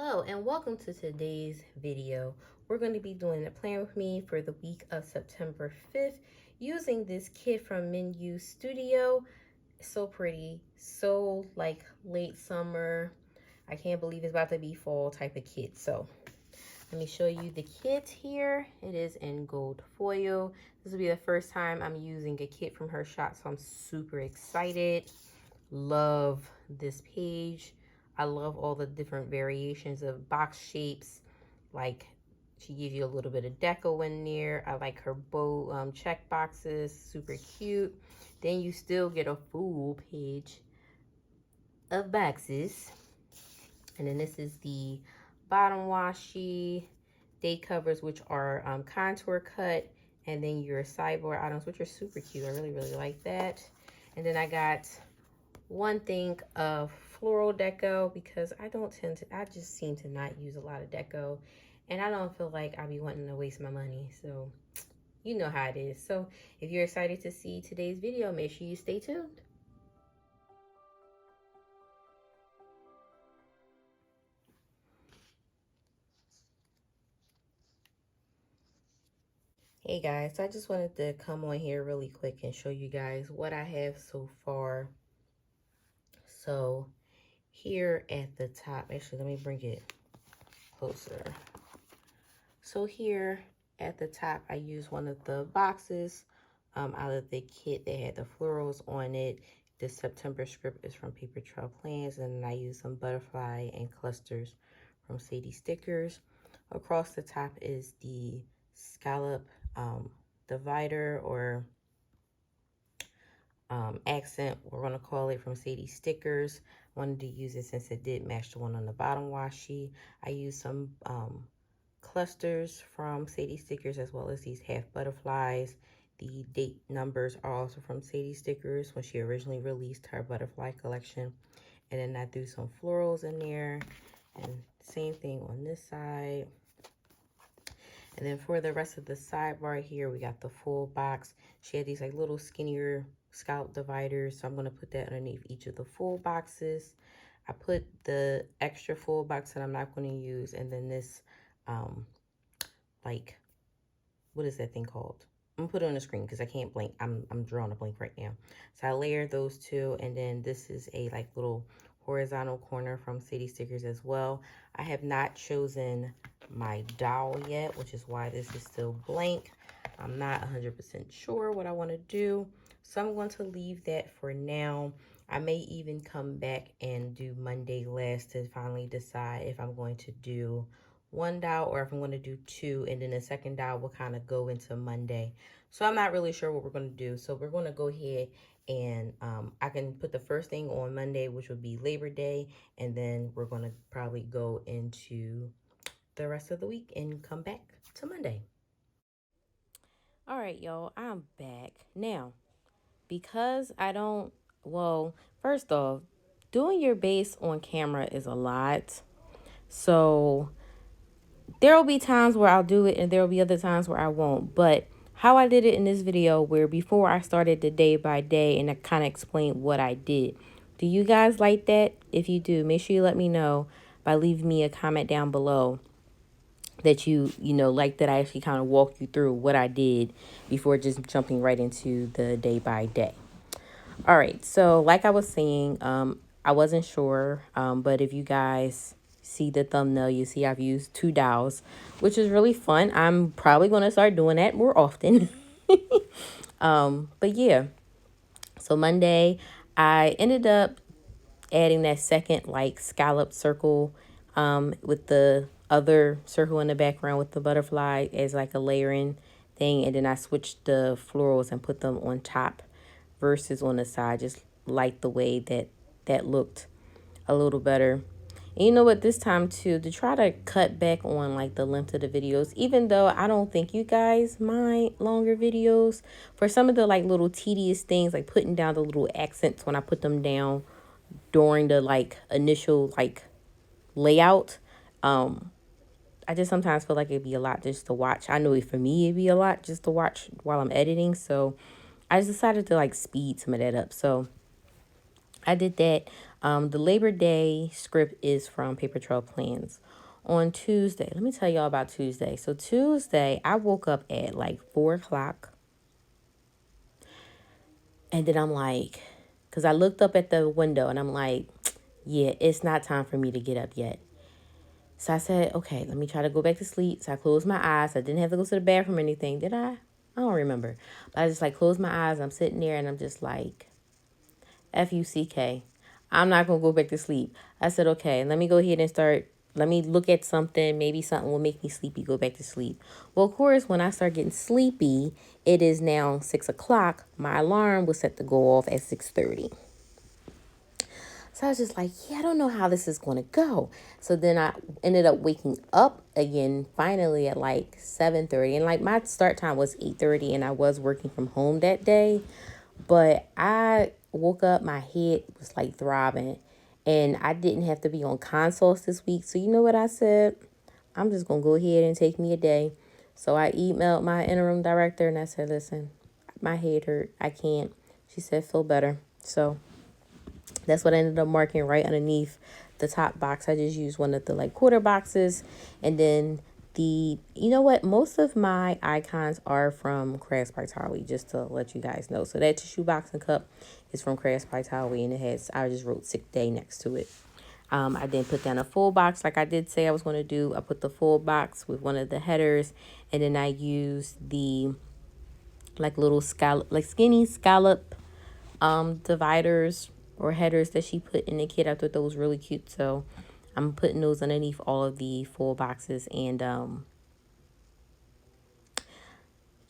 Hello and welcome to today's video. We're going to be doing a plan with me for the week of September 5th using this kit from MintU Studio. So pretty, so like late summer. I can't believe it's about to be fall type of kit. So let me show you the kit here. It is in gold foil. This will be the first time I'm using a kit from her shop, so I'm super excited. Love this page. I love all the different variations of box shapes. Like, she gives you a little bit of deco in there. I like her bow check boxes, super cute. Then you still get a full page of boxes. And then this is the bottom washi, day covers, which are contour cut, and then your sideboard items, which are super cute. I really like that. And then I got one thing of floral deco because I just seem to not use a lot of deco, and I don't feel like I'll be wanting to waste my money. So you know how it is. So if you're excited to see today's video, make sure you stay tuned. Hey guys, so I just wanted to come on here really quick and show you guys what I have so far. So here at the top, actually let me bring it closer. So here at the top, I used one of the boxes out of the kit that had the florals on it. The September script is from Paper Trail Plans, and I used some butterfly and clusters from Sadie stickers. Across the top is the scallop divider or accent, we're going to call it, from Sadie stickers. Wanted to use it since it did match the one on the bottom washi. I used some clusters from Sadie stickers, as well as these half butterflies. The date numbers are also from Sadie stickers when she originally released her butterfly collection. And then I threw some florals in there, and same thing on this side. And then for the rest of the sidebar here, we got the full box. She had these like little skinnier scallop dividers, so I'm going to put that underneath each of the full boxes. I put the extra full box that I'm not going to use, and then this like, what is that thing called? I'm gonna put it on the screen because I can't blink. I'm drawing a blank right now. So I layered those two, and then this is a like little horizontal corner from Sadie stickers as well. I have not chosen my dowel yet, which is why this is still blank. I'm not 100% sure what I want to do, so I'm going to leave that for now. I may even come back and do Monday last to finally decide if I'm going to do one dowel or if I'm going to do two, and then the second dowel will kind of go into Monday. So I'm not really sure what we're going to do. So we're going to go ahead and I can put the first thing on Monday, which would be Labor Day, and then we're going to probably go into the rest of the week and come back to Monday. All right, y'all, I'm back now. Because I don't, well, first off, doing your base on camera is a lot. So there will be times where I'll do it and there will be other times where I won't. But how I did it in this video, where before I started the day by day and I kind of explained what I did. Do you guys like that? If you do, make sure you let me know by leaving me a comment down below that you know, like that I actually kind of walked you through what I did before just jumping right into the day by day. All right, so like I was saying, I wasn't sure, but if you guys see the thumbnail, you see I've used 2 dowels, which is really fun. I'm probably going to start doing that more often. But yeah, so Monday, I ended up adding that second like scallop circle with the other circle in the background with the butterfly as like a layering thing, and then I switched the florals and put them on top versus on the side. Just like the way that looked a little better. And you know what, this time too, to try to cut back on like the length of the videos, even though I don't think you guys mind longer videos, for some of the like little tedious things, like putting down the little accents when I put them down during the like initial like layout, I just sometimes feel like it'd be a lot just to watch. I know for me it'd be a lot just to watch while I'm editing, so I just decided to like speed some of that up. So I did that. The Labor Day script is from Paper Trail Plans. On Tuesday, let me tell y'all about Tuesday. So Tuesday, I woke up at like 4 o'clock. And then I'm like, because I looked up at the window and I'm like, yeah, it's not time for me to get up yet. So I said, okay, let me try to go back to sleep. So I closed my eyes. I didn't have to go to the bathroom or anything, did I? I don't remember. But I just like closed my eyes. I'm sitting there and I'm just like, Fuck. I'm not going to go back to sleep. I said, okay, let me go ahead and start. Let me look at something. Maybe something will make me sleepy. Go back to sleep. Well, of course, when I start getting sleepy, it is now 6 o'clock. My alarm was set to go off at 6:30. So I was just like, yeah, I don't know how this is going to go. So then I ended up waking up again, finally at like 7:30. And like my start time was 8:30 and I was working from home that day. But I woke up, my head was like throbbing. And I didn't have to be on consults this week. So you know what I said? I'm just going to go ahead and take me a day. So I emailed my interim director and I said, listen, my head hurt. I can't. She said, feel better. So that's what I ended up marking right underneath the top box. I just used one of the like quarter boxes. And then you know what? Most of my icons are from Crafts by Thaowie, just to let you guys know. So that tissue box and cup is from Crafts by Thaowie, and I just wrote sick day next to it. I then put down a full box like I did say I was going to do. I put the full box with one of the headers, and then I used the like little scallop, like skinny scallop dividers or headers that she put in the kit. I thought those were really cute, so I'm putting those underneath all of the full boxes. And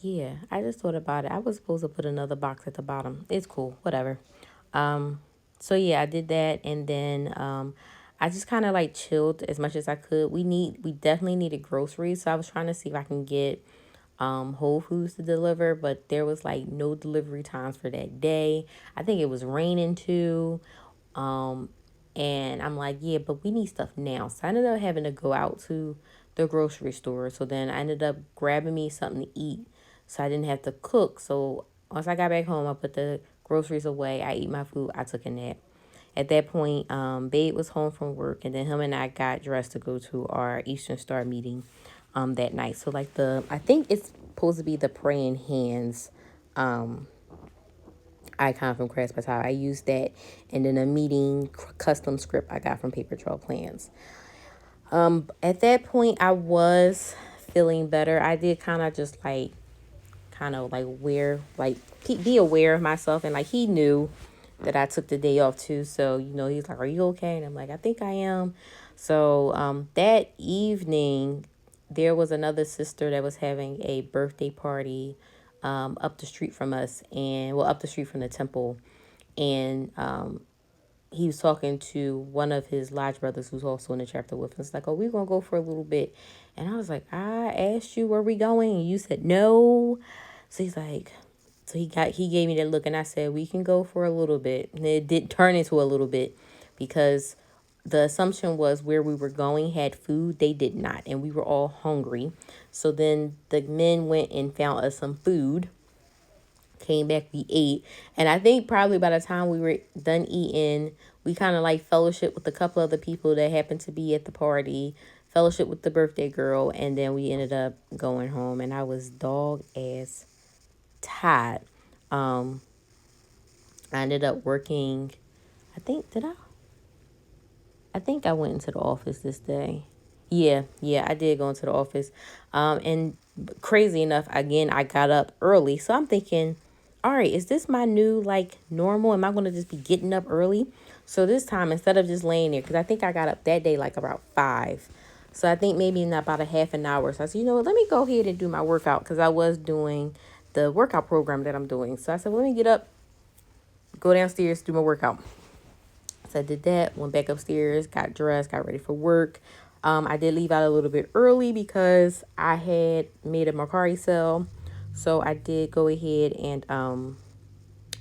yeah, I just thought about it. I was supposed to put another box at the bottom. It's cool, whatever. So yeah, I did that, and then I just kind of like chilled as much as I could. We definitely needed groceries, so I was trying to see if I can get Whole Foods to deliver, but there was like no delivery times for that day. I think it was raining too. And I'm like, yeah, but we need stuff now. So I ended up having to go out to the grocery store. So then I ended up grabbing me something to eat so I didn't have to cook. So once I got back home, I put the groceries away. I eat my food. I took a nap. At that point, Babe was home from work, and then him and I got dressed to go to our Eastern Star meeting that night. So like I think it's supposed to be the praying hands icon from Crafts by Tile. I used that, and then a meeting custom script I got from Paper Trail Plans. At that point, I was feeling better. I did kind of just like be aware of myself, and like he knew that I took the day off too. So he's like, "Are you okay?" And I'm like, "I think I am." So that evening, there was another sister that was having a birthday party up the street from us, and up the street from the temple, and he was talking to one of his lodge brothers who's also in the chapter with us. Like, oh, we're gonna go for a little bit. And I was like, I asked you where we going, and you said no. So he's like, so he gave me that look, and I said, we can go for a little bit. And it did turn into a little bit because the assumption was where we were going had food. They did not, and we were all hungry. So then the men went and found us some food. Came back, we ate, and I think probably by the time we were done eating, we kind of like fellowship with a couple other people that happened to be at the party, fellowship with the birthday girl, and then we ended up going home, and I was dog ass tired. I ended up working, I think, I think I went into the office this day. Yeah, I did go into the office. And crazy enough, again, I got up early. So I'm thinking, all right, is this my new like normal? Am I going to just be getting up early? So this time, instead of just laying there, because I think I got up that day like about 5. So I think maybe in about a half an hour. So I said, you know what, let me go ahead and do my workout, because I was doing the workout program that I'm doing. So I said, well, let me get up, go downstairs, do my workout. So I did that, went back upstairs, got dressed, got ready for work. I did leave out a little bit early because I had made a Mercari sale. So I did go ahead and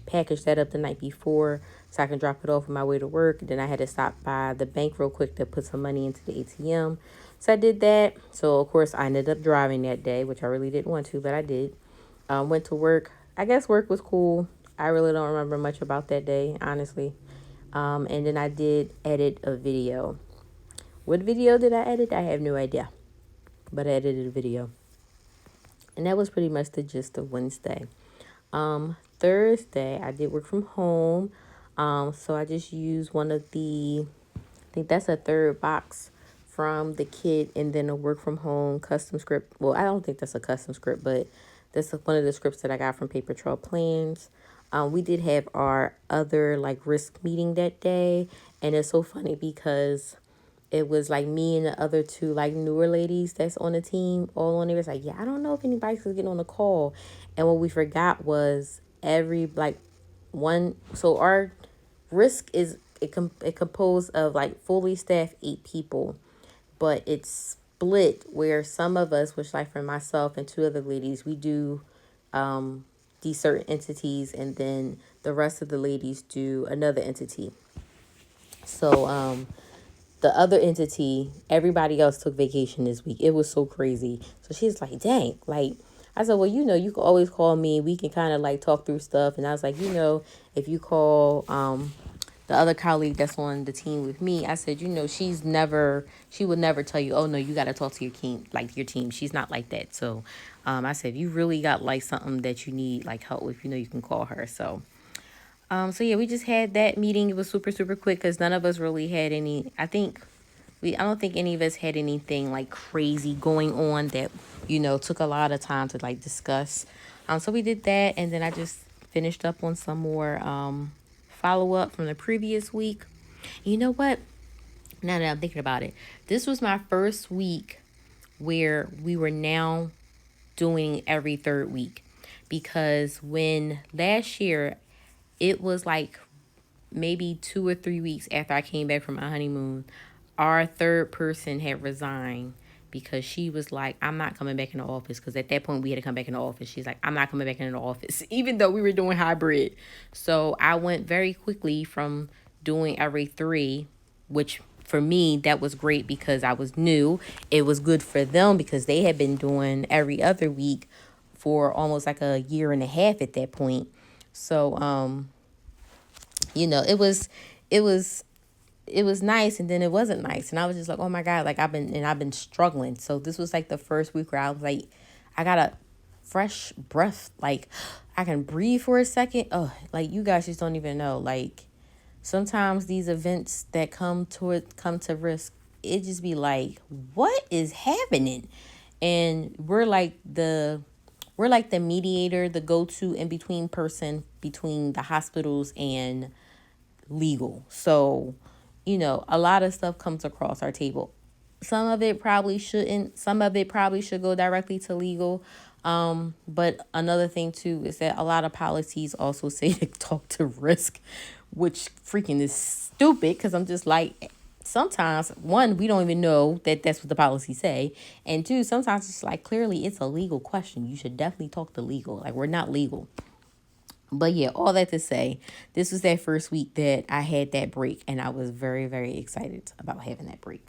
package that up the night before so I can drop it off on my way to work. Then I had to stop by the bank real quick to put some money into the ATM. So I did that. So, of course, I ended up driving that day, which I really didn't want to, but I did. Went to work. I guess work was cool. I really don't remember much about that day, honestly. And then I did edit a video. What video did I edit? I have no idea. But I edited a video. And that was pretty much the gist of Wednesday. Thursday, I did work from home. So I just used one of the, I think that's a third box from the kit, and then a work from home custom script. Well, I don't think that's a custom script, but that's one of the scripts that I got from Paper Trail Plans. We did have our other like risk meeting that day, and it's so funny because it was like me and the other two like newer ladies that's on the team all on there. It's like, yeah, I don't know if anybody's getting on the call. And what we forgot was every like one, so our risk is it composed of like fully staffed 8 people, but it's split where some of us, which like for myself and 2 other ladies, we do these certain entities, and then the rest of the ladies do another entity. So the other entity, everybody else took vacation this week. It was so crazy. So she's like, dang, like, I said, well, you can always call me. We can kind of like talk through stuff. And I was like, if you call the other colleague that's on the team with me, I said, she would never tell you, oh, no, you got to talk to your team, like your team. She's not like that. So I said, if you really got like something that you need like help with, you can call her. So yeah, we just had that meeting. It was super, super quick because none of us really had any, I don't think any of us had anything like crazy going on that, took a lot of time to like discuss. So we did that, and then I just finished up on some more follow up from the previous week. You know what? Now that I'm thinking about it, this was my first week where we were now doing every third week, because when last year it was like maybe 2 or 3 weeks after I came back from my honeymoon, our third person had resigned because she was like, I'm not coming back in the office. Because at that point we had to come back in the office. She's like, I'm not coming back in the office, even though we were doing hybrid. So I went very quickly from doing every 3, which for me, that was great because I was new. It was good for them because they had been doing every other week for almost like a year and a half at that point. So, it was nice, and then it wasn't nice, and I was just like, oh my god, like I've been struggling. So this was like the first week where I was like, I got a fresh breath, like I can breathe for a second. Oh, like you guys just don't even know, like sometimes these events that come to risk, it just be like, what is happening? And we're like the mediator, the go-to in between person between the hospitals and legal. So, a lot of stuff comes across our table. Some of it probably shouldn't. Some of it probably should go directly to legal. But another thing too is that a lot of policies also say to talk to risk, which freaking is stupid, because I'm just like, sometimes, one, we don't even know that that's what the policies say. And 2, sometimes it's like, clearly it's a legal question. You should definitely talk to legal. Like, we're not legal. But yeah, all that to say, this was that first week that I had that break, and I was very, very excited about having that break.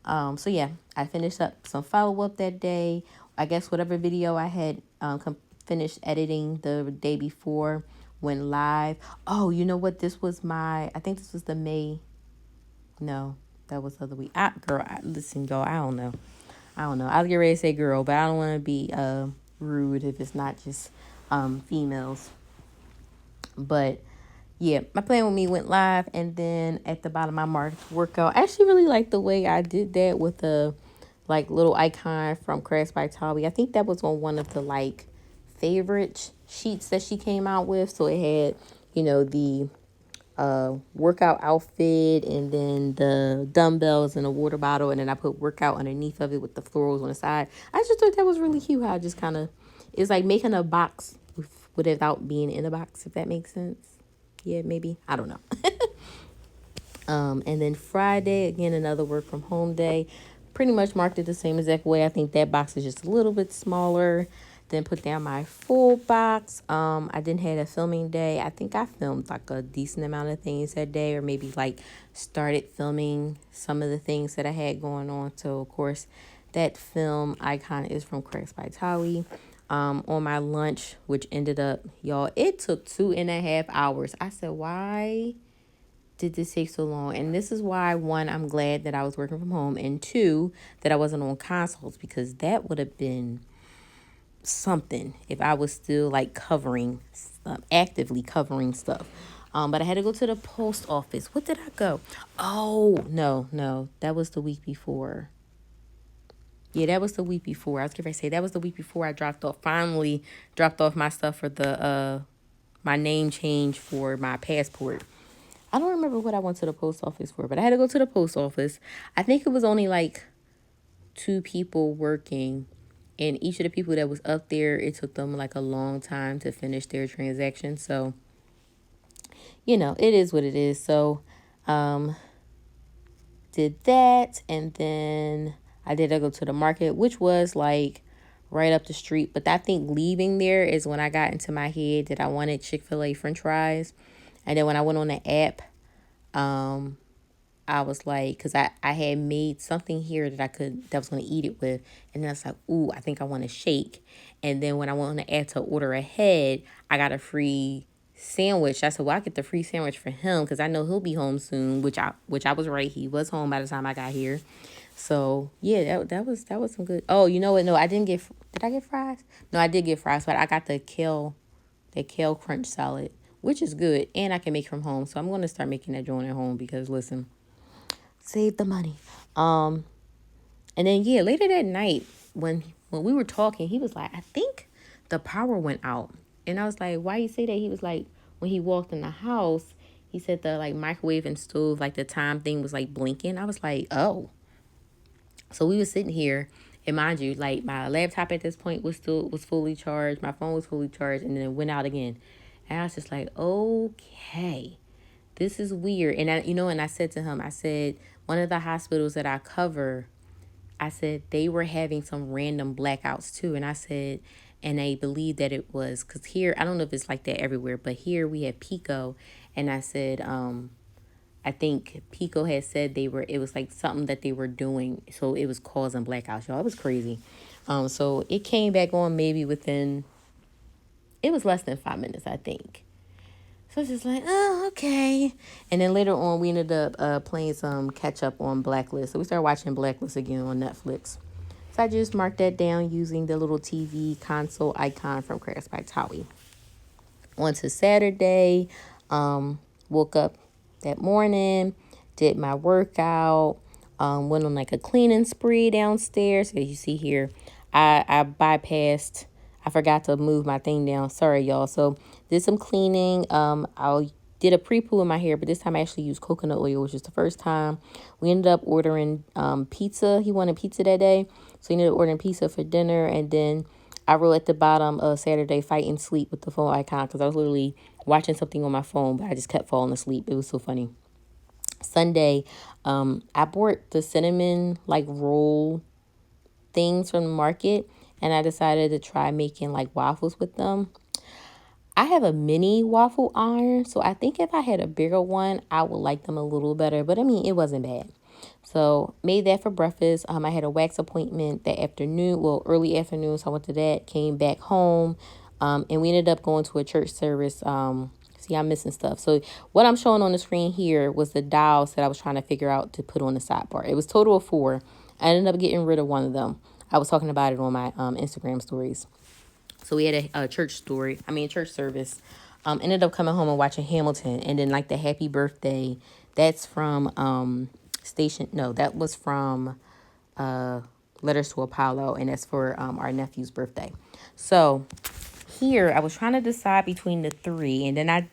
So yeah, I finished up some follow-up that day. I guess whatever video I had finished editing the day before went live. Oh, you know what? I think this was the May. No, that was the other week. Listen, girl, I don't know. I was getting ready to say girl, but I don't want to be rude if it's not just females. But yeah, my Plan With Me went live, and then at the bottom I marked workout. I actually really like the way I did that with the like little icon from Crafts by Thaowie. I think that was on one of the like favorite sheets that she came out with. So it had, the workout outfit, and then the dumbbells and a water bottle, and then I put workout underneath of it with the florals on the side. I just thought that was really cute how I just kind of, it's like making a box without being in a box, if that makes sense. Yeah, maybe, I don't know. And then Friday, again, another work from home day. Pretty much marked it the same exact way. I think that box is just a little bit smaller. Then put down my full box. I didn't have a filming day. I think I filmed like a decent amount of things that day, or maybe like started filming some of the things that I had going on. So of course, that film icon is from Crafts by Thaowie. On my lunch, which ended up, y'all, it took 2.5 hours. I said, why did this take so long? And this is why, one, I'm glad that I was working from home, and two, that I wasn't on consoles, because that would have been something if I was still like covering, actively covering stuff. But I had to go to the post office. What did I go? Oh, no, that was the week before. Yeah, that was the week before. I was going to say that was the week before I finally dropped off my stuff for the my name change for my passport. I don't remember what I went to the post office for, but I had to go to the post office. I think it was only like two people working, and each of the people that was up there, it took them like a long time to finish their transaction. So, it is what it is. So, um, did that, and then I did go to the market, which was like right up the street. But I think leaving there is when I got into my head that I wanted Chick-fil-A French fries. And then when I went on the app, um, I was like, because I had made something here that was going to eat it with. And then I was like, ooh, I think I want a shake. And then when I went on the app to order ahead, I got a free sandwich. I said, well, I get the free sandwich for him because I know he'll be home soon, which I was right. He was home by the time I got here. So yeah, that was some good. Oh, you know what? No, I didn't get. Did I get fries? No, I did get fries, but I got the kale crunch salad, which is good, and I can make from home. So I'm going to start making that joint at home because listen, save the money. And then yeah, later that night when we were talking, he was like, I think the power went out. And I was like, why you say that? He was like, when he walked in the house, he said the like microwave and stove, like the time thing was like blinking. I was like, oh. So we were sitting here, and mind you, like my laptop at this point was fully charged, my phone was fully charged, and then it went out again. And I was just like, okay, this is weird. And I said to him, I said, one of the hospitals that I cover, I said they were having some random blackouts too. And I said, and they believe that it was because here, I don't know if it's like that everywhere, but here we have Pico. And I said, I think Pico had said it was like something that they were doing. So it was causing blackouts, y'all. It was crazy. So it came back on maybe it was less than 5 minutes, I think. So it's just like, oh, okay. And then later on, we ended up playing some catch up on Blacklist. So we started watching Blacklist again on Netflix. So I just marked that down using the little TV console icon from Crafts by Thaowie. On to Saturday, woke up that morning, did my workout, went on like a cleaning spree downstairs. As you see here, I bypassed. I forgot to move my thing down. Sorry, y'all. So did some cleaning. I did a pre-poo in my hair, but this time I actually used coconut oil, which is the first time. We ended up ordering pizza. He wanted pizza that day, so we ended up ordering pizza for dinner, and then I wrote at the bottom of Saturday, fighting sleep with the phone icon because I was literally watching something on my phone, but I just kept falling asleep. It was so funny. Sunday, I bought the cinnamon like roll things from the market, and I decided to try making like waffles with them. I have a mini waffle iron, so I think if I had a bigger one, I would like them a little better. But I mean, it wasn't bad. So made that for breakfast. I had a wax appointment that afternoon, well, early afternoon. So I went to that, came back home, and we ended up going to a church service. See, I'm missing stuff. So what I'm showing on the screen here was the dials that I was trying to figure out to put on the sidebar. It was total of 4. I ended up getting rid of one of them. I was talking about it on my Instagram stories. So we had a church service. Ended up coming home and watching Hamilton, and then like the happy birthday, that's from that was from Letters to Apollo, and that's for our nephew's birthday. So here I was trying to decide between the 3, and then I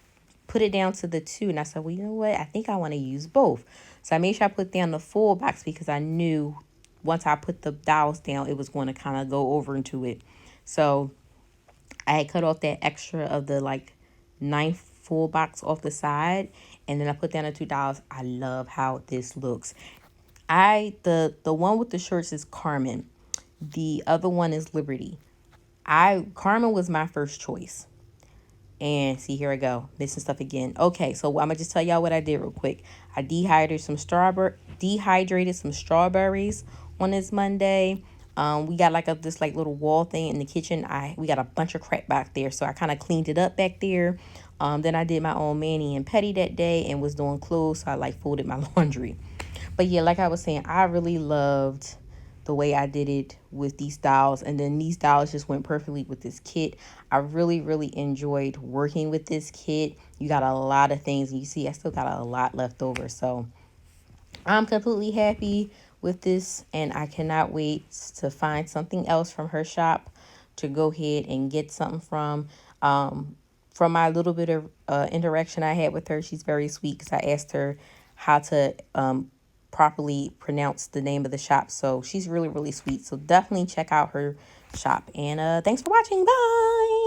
put it down to the 2, and I said, well, you know what? I think I want to use both. So I made sure I put down the full box because I knew once I put the dials down, it was going to kind of go over into it. So I had cut off that extra of the like 9th full box off the side, and then I put down the $2. I love how this looks. The one with the shorts is Carmen. The other one is Liberty. Carmen was my first choice. And see, here I go, missing stuff again. Okay, so I'm gonna just tell y'all what I did real quick. I dehydrated some strawberries on this Monday. We got like this like little wall thing in the kitchen. We got a bunch of crap back there, so I kind of cleaned it up back there. Then I did my own mani and pedi that day and was doing clothes, so I like folded my laundry. But yeah, like I was saying, I really loved the way I did it with these styles, and then these styles just went perfectly with this kit. I really enjoyed working with this kit. You got a lot of things, and you see I still got a lot left over, so I'm completely happy with this, and I cannot wait to find something else from her shop to go ahead and get something from. From my little bit of interaction I had with her, she's very sweet because I asked her how to properly pronounce the name of the shop. So she's really sweet. So definitely check out her shop. And thanks for watching. Bye.